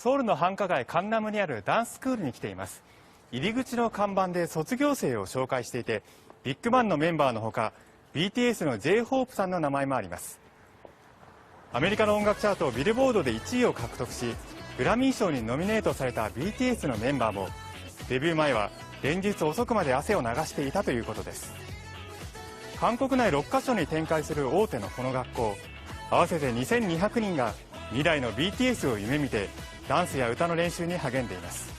ソウルの繁華街カンナムにあるダンススクールに来ています。入り口の看板で卒業生を紹介していて、ビッグバンのメンバーのほか BTS の J−HOPE さんの名前もあります。アメリカの音楽チャートビルボードで1位を獲得し、グラミー賞にノミネートされた BTS のメンバーもデビュー前は連日遅くまで汗を流していたということです。韓国内6カ所に展開する大手のこの学校、合わせて2200人が未来の BTS を夢見てダンスや歌の練習に励んでいます。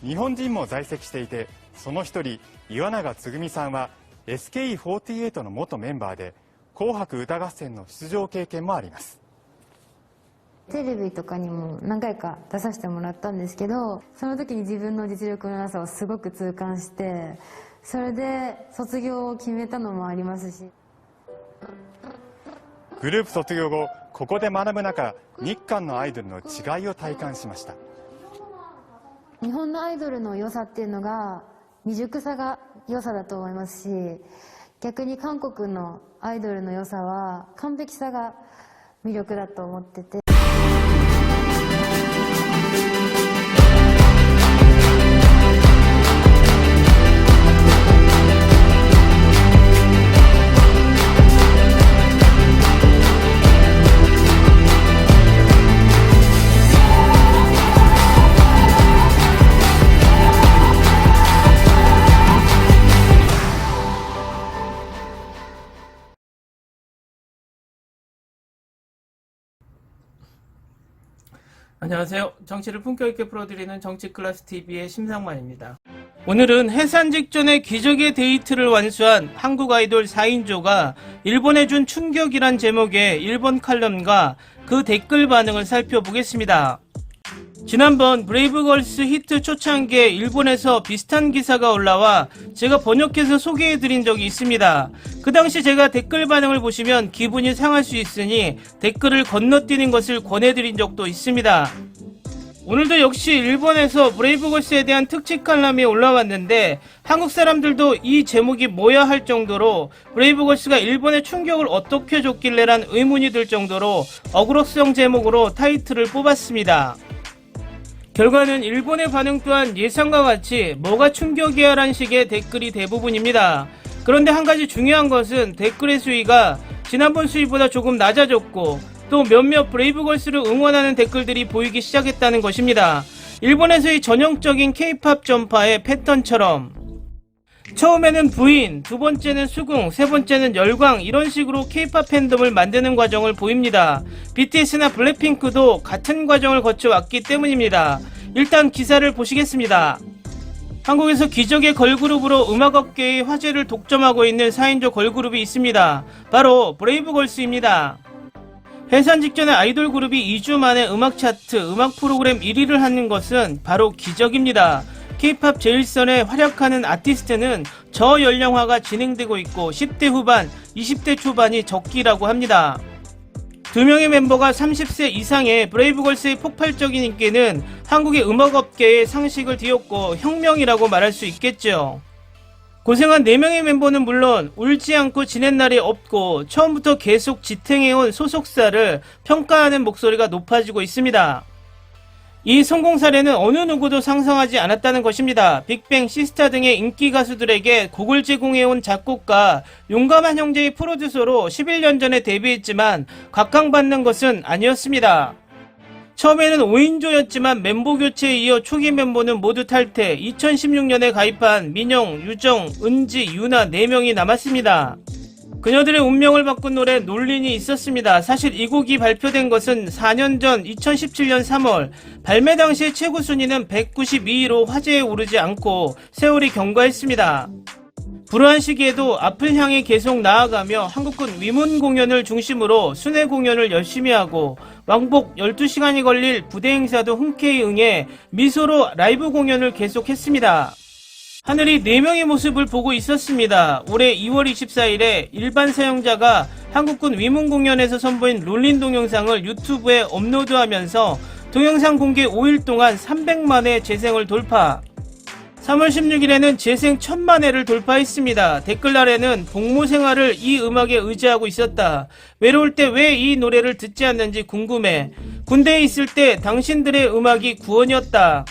日本人も在籍していて、その一人岩永つぐみさんは SKE48 の元メンバーで紅白歌合戦の出場経験もあります。テレビとかにも何回か出させてもらったんですけど、その時に自分の実力のなさをすごく痛感して、それで卒業を決めたのもありますし。グループ卒業後、ここで学ぶ中、日韓のアイドルの違いを体感しました。日本のアイドルの良さっていうのが未熟さが良さだと思いますし、逆に韓国のアイドルの良さは完璧さが魅力だと思ってて。안녕하세요. 정치를 품격 있게 풀어드리는 정치클래스TV의 심상만입니다. 오늘은 해산 직전에 기적의 데이트를 완수한 한국 아이돌 4인조가 일본에 준 충격이란 제목의 일본 칼럼과 그 댓글 반응을 살펴보겠습니다. 지난번 브레이브걸스 히트 초창기에 일본에서 비슷한 기사가 올라와 제가 번역해서 소개해드린 적이 있습니다. 그 당시 제가 댓글 반응을 보시면 기분이 상할 수 있으니 댓글을 건너뛰는 것을 권해드린 적도 있습니다. 오늘도 역시 일본에서 브레이브걸스에 대한 특집 칼럼이 올라왔는데 한국 사람들도 이 제목이 뭐야 할 정도로 브레이브걸스가 일본에 충격을 어떻게 줬길래란 의문이 들 정도로 어그로성 제목으로 타이틀을 뽑았습니다. 결과는 일본의 반응 또한 예상과 같이 뭐가 충격이야 란 식의 댓글이 대부분입니다. 그런데 한 가지 중요한 것은 댓글의 수위가 지난번 수위보다 조금 낮아졌고 또 몇몇 브레이브걸스를 응원하는 댓글들이 보이기 시작했다는 것입니다. 일본에서의 전형적인 K-팝 전파의 패턴처럼 처음에는 부인, 두 번째는 수긍, 세 번째는 열광 이런 식으로 K-팝 팬덤을 만드는 과정을 보입니다. BTS나 블랙핑크도 같은 과정을 거쳐왔기 때문입니다. 일단 기사를 보시겠습니다. 한국에서 기적의 걸그룹으로 음악업계의 화제를 독점하고 있는 4인조 걸그룹이 있습니다. 바로 브레이브걸스입니다. 해산 직전에 아이돌 그룹이 2주 만에 음악 차트, 음악 프로그램 1위를 하는 것은 바로 기적입니다. K-팝 제1선에 활약하는 아티스트는 저연령화가 진행되고 있고 10대 후반, 20대 초반이 적기라고 합니다. 두 명의 멤버가 30세 이상의 브레이브걸스의 폭발적인 인기는 한국의 음악업계의 상식을 뒤엎고 혁명이라고 말할 수 있겠죠. 고생한 4명의 멤버는 물론 울지 않고 지낸 날이 없고 처음부터 계속 지탱해온 소속사를 평가하는 목소리가 높아지고 있습니다. 이 성공 사례는 어느 누구도 상상하지 않았다는 것입니다. 빅뱅, 시스타 등의 인기 가수들에게 곡을 제공해온 작곡가 용감한 형제의 프로듀서로 11년 전에 데뷔했지만 각광받는 것은 아니었습니다. 처음에는 5인조였지만 멤버 교체에 이어 초기 멤버는 모두 탈퇴, 2016년에 가입한 민영, 유정, 은지, 유나 4명이 남았습니다. 그녀들의 운명을 바꾼 노래 논린이 있었습니다. 사실 이 곡이 발표된 것은 4년 전 2017년 3월 발매 당시의 최고 순위는 192위로 화제에 오르지 않고 세월이 경과했습니다. 불우한 시기에도 앞을 향해 계속 나아가며 한국군 위문 공연을 중심으로 순회 공연을 열심히 하고 왕복 12시간이 걸릴 부대 행사도 흔쾌히 응해 미소로 라이브 공연을 계속했습니다. 하늘이 4명의 모습을 보고 있었습니다. 올해 2월 24일에 일반 사용자가 한국군 위문 공연에서 선보인 롤린 동영상을 유튜브에 업로드하면서 동영상 공개 5일 동안 300만회 재생을 돌파. 3월 16일에는 재생 1000만회를 돌파했습니다. 댓글 아래는 복무 생활을 이 음악에 의지하고 있었다. 외로울 때 왜 이 노래를 듣지 않는지 궁금해. 군대에 있을 때 당신들의 음악이 구원이었다.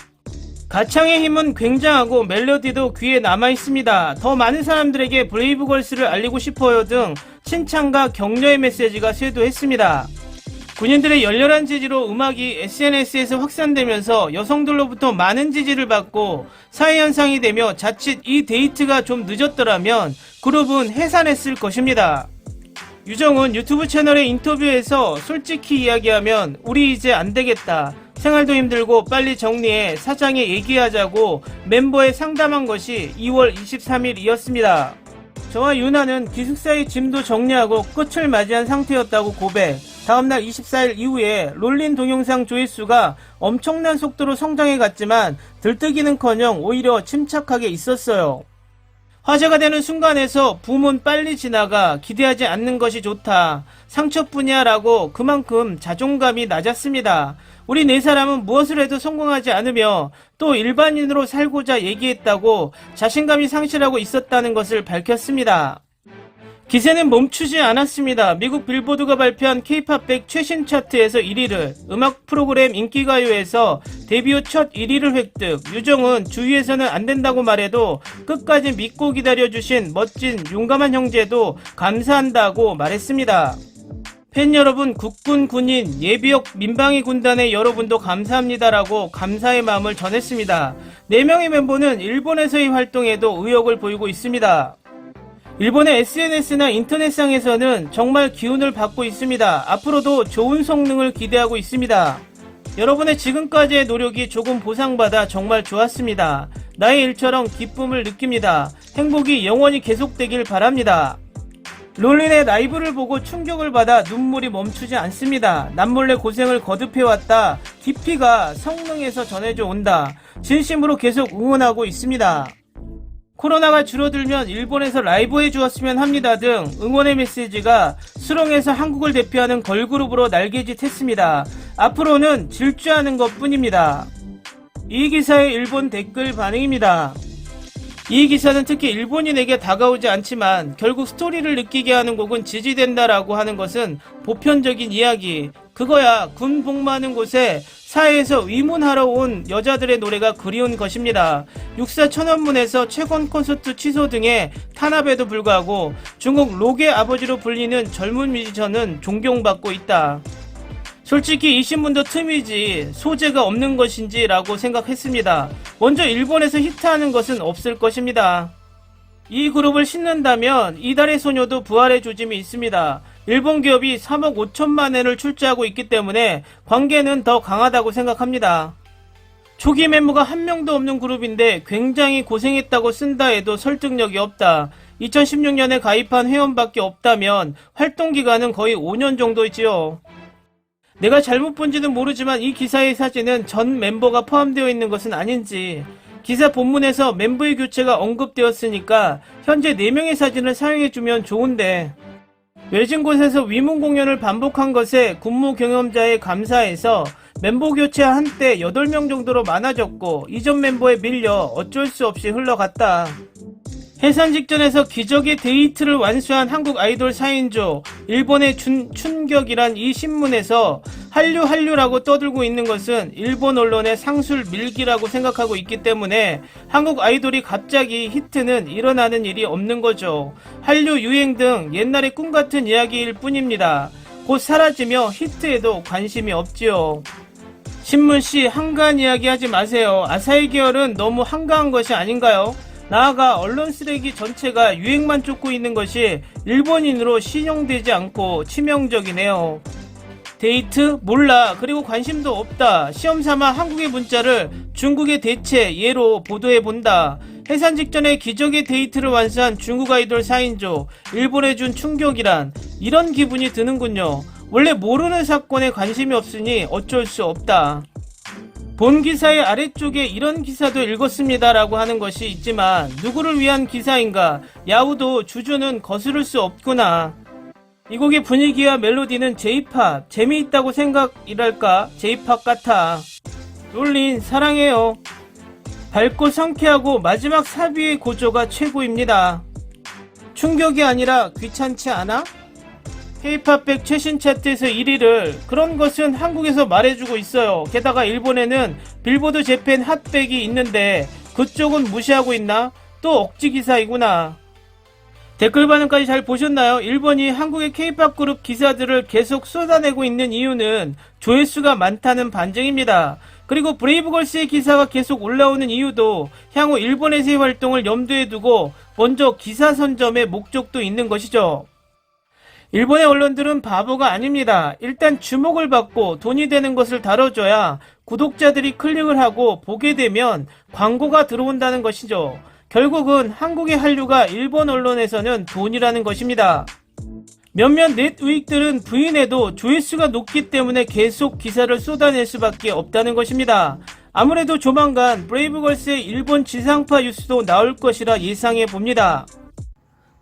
가창의 힘은 굉장하고 멜로디도 귀에 남아있습니다. 더 많은 사람들에게 브레이브걸스를 알리고 싶어요 등 칭찬과 격려의 메시지가 쇄도했습니다. 군인들의 열렬한 지지로 음악이 SNS에서 확산되면서 여성들로부터 많은 지지를 받고 사회현상이 되며 자칫 이 데이트가 좀 늦었더라면 그룹은 해산했을 것입니다. 유정은 유튜브 채널의 인터뷰에서 솔직히 이야기하면 우리 이제 안되겠다. 생활도 힘들고 빨리 정리해 사장에 얘기하자고 멤버에 상담한 것이 2월 23일이었습니다. 저와 유나는 기숙사의 짐도 정리하고 끝을 맞이한 상태였다고 고백. 다음날 24일 이후에 롤린 동영상 조회수가 엄청난 속도로 성장해 갔지만 들뜨기는커녕 오히려 침착하게 있었어요. 화제가 되는 순간에서 붐은 빨리 지나가 기대하지 않는 것이 좋다. 상처뿐이야 라고 그만큼 자존감이 낮았습니다. 우리 네 사람은 무엇을 해도 성공하지 않으며 또 일반인으로 살고자 얘기했다고 자신감이 상실하고 있었다는 것을 밝혔습니다. 기세는 멈추지 않았습니다. 미국 빌보드가 발표한 K-POP 100 최신 차트에서 1위를, 음악 프로그램 인기가요에서 데뷔 후 첫 1위를 획득. 유정은 주위에서는 안 된다고 말해도 끝까지 믿고 기다려주신 멋진 용감한 형제도 감사한다고 말했습니다. 팬 여러분, 국군, 군인, 예비역 민방위 군단의 여러분도 감사합니다라고 감사의 마음을 전했습니다. 4명의 멤버는 일본에서의 활동에도 의욕을 보이고 있습니다. 일본의 SNS나 인터넷상에서는 정말 기운을 받고 있습니다. 앞으로도 좋은 성능을 기대하고 있습니다. 여러분의 지금까지의 노력이 조금 보상받아 정말 좋았습니다. 나의 일처럼 기쁨을 느낍니다. 행복이 영원히 계속되길 바랍니다. 롤린의 라이브를 보고 충격을 받아 눈물이 멈추지 않습니다. 남몰래 고생을 거듭해왔다. 깊이가 성능에서 전해져 온다. 진심으로 계속 응원하고 있습니다. 코로나가 줄어들면 일본에서 라이브 해주었으면 합니다 등 응원의 메시지가 수렁에서 한국을 대표하는 걸그룹으로 날개짓했습니다. 앞으로는 질주하는 것 뿐입니다. 이 기사의 일본 댓글 반응입니다. 이 기사는 특히 일본인에게 다가오지 않지만 결국 스토리를 느끼게 하는 곡은 지지된다라고 하는 것은 보편적인 이야기. 그거야 군 복무하는 곳에 사회에서 위문하러 온 여자들의 노래가 그리운 것입니다. 육사 천원문에서 최건 콘서트 취소 등의 탄압에도 불구하고 중국 록의 아버지로 불리는 젊은 뮤지션은 존경받고 있다. 솔직히 이 신문도 틈이지 소재가 없는 것인지 라고 생각했습니다. 먼저 일본에서 히트하는 것은 없을 것입니다. 이 그룹을 싣는다면 이달의 소녀도 부활의 조짐이 있습니다. 일본 기업이 3억 5천만 엔을 출자하고 있기 때문에 관계는 더 강하다고 생각합니다. 초기 멤버가 한 명도 없는 그룹인데 굉장히 고생했다고 쓴다 해도 설득력이 없다. 2016년에 가입한 회원밖에 없다면 활동 기간은 거의 5년 정도이지요. 내가 잘못 본지는 모르지만 이 기사의 사진은 전 멤버가 포함되어 있는 것은 아닌지, 기사 본문에서 멤버의 교체가 언급되었으니까 현재 4명의 사진을 사용해주면 좋은데, 외진 곳에서 위문 공연을 반복한 것에 군무 경험자에 감사해서 멤버 교체가 한때 8명 정도로 많아졌고 이전 멤버에 밀려 어쩔 수 없이 흘러갔다. 해산 직전에서 기적의 데이트를 완수한 한국 아이돌 4인조, 일본의 춘격이란 이 신문에서 한류라고 떠들고 있는 것은 일본 언론의 상술 밀기라고 생각하고 있기 때문에 한국 아이돌이 갑자기 히트는 일어나는 일이 없는 거죠. 한류 유행 등 옛날의 꿈같은 이야기일 뿐입니다. 곧 사라지며 히트에도 관심이 없지요. 신문씨, 한가한 이야기 하지 마세요. 아사히 계열은 너무 한가한 것이 아닌가요? 나아가 언론 쓰레기 전체가 유행만 쫓고 있는 것이 일본인으로 신용되지 않고 치명적이네요. 데이트? 몰라. 그리고 관심도 없다. 시험삼아 한국의 문자를 중국의 대체 예로 보도해본다. 해산 직전에 기적의 데이트를 완수한 중국 아이돌 4인조, 일본에 준 충격이란, 이런 기분이 드는군요. 원래 모르는 사건에 관심이 없으니 어쩔 수 없다. 본 기사의 아래쪽에 이런 기사도 읽었습니다 라고 하는 것이 있지만 누구를 위한 기사인가? 야후도 주주는 거스를 수 없구나. 이 곡의 분위기와 멜로디는 J-POP, 재미있다고 생각이랄까? J-POP 같아. 롤린 사랑해요. 밝고 상쾌하고 마지막 사비의 고조가 최고입니다. 충격이 아니라 귀찮지 않아? K-팝백 최신 차트에서 1위를 그런 것은 한국에서 말해주고 있어요. 게다가 일본에는 빌보드 재팬 핫백이 있는데 그쪽은 무시하고 있나? 또 억지 기사이구나. 댓글 반응까지 잘 보셨나요? 일본이 한국의 K-팝 그룹 기사들을 계속 쏟아내고 있는 이유는 조회수가 많다는 반증입니다. 그리고 브레이브걸스의 기사가 계속 올라오는 이유도 향후 일본에서의 활동을 염두에 두고 먼저 기사 선점의 목적도 있는 것이죠. 일본의 언론들은 바보가 아닙니다. 일단 주목을 받고 돈이 되는 것을 다뤄줘야 구독자들이 클릭을 하고 보게 되면 광고가 들어온다는 것이죠. 결국은 한국의 한류가 일본 언론에서는 돈이라는 것입니다. 몇몇 넷 우익들은 부인해도 조회수가 높기 때문에 계속 기사를 쏟아낼 수밖에 없다는 것입니다. 아무래도 조만간 브레이브걸스의 일본 지상파 뉴스도 나올 것이라 예상해 봅니다.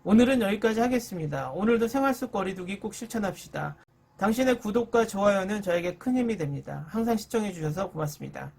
오늘은 여기까지 하겠습니다. 오늘도 생활 속 거리두기 꼭 실천합시다. 당신의 구독과 좋아요는 저에게 큰 힘이 됩니다. 항상 시청해 주셔서 고맙습니다.